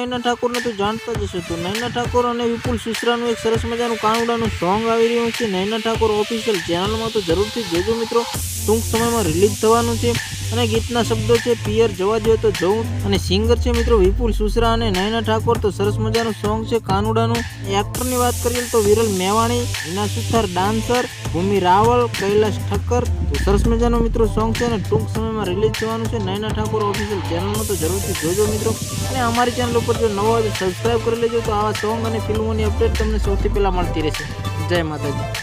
નયના ઠાકોરને તો જાણતા જ હશો, તો નયના ઠાકોર અને વિપુલ સુસરાનું એક સરસ મજાનું કાનુડાનું સોંગ આવી રહ્યું છે નયના ઠાકોર ઓફિશિયલ ચેનલમાં, તો જરૂરથી જોજો મિત્રો. ટૂંક સમયમાં રિલીઝ થવાનું છે અને ગીતના શબ્દો છે પિયર જવા દો તો જવું, અને સિંગર છે મિત્રો વિપુલ સુસરા અને નયના ઠાકોર. તો સરસ મજાનું સોંગ છે કાનુડાનું. એક્ટરની વાત કરીએ તો વિરલ મેવાણી, હિના સુથાર ડાન્સર, ભૂમિ રાવલ, કૈલાશ ઠક્કર. તો સરસ મજાનું મિત્રો સોંગ છે અને ટૂંક સમયમાં રિલીઝ થવાનું છે નયના ઠાકોર ઓફિશિયલ ચેનલમાં, તો જરૂરથી જોજો મિત્રો. અને અમારી ચેનલ ઉપર જો નવો હોય તો સબસ્ક્રાઈબ કરી લેજો, તો આવા સોંગ અને ફિલ્મોની અપડેટ તમને સૌથી પહેલાં મળતી રહેશે. જય માતાજી.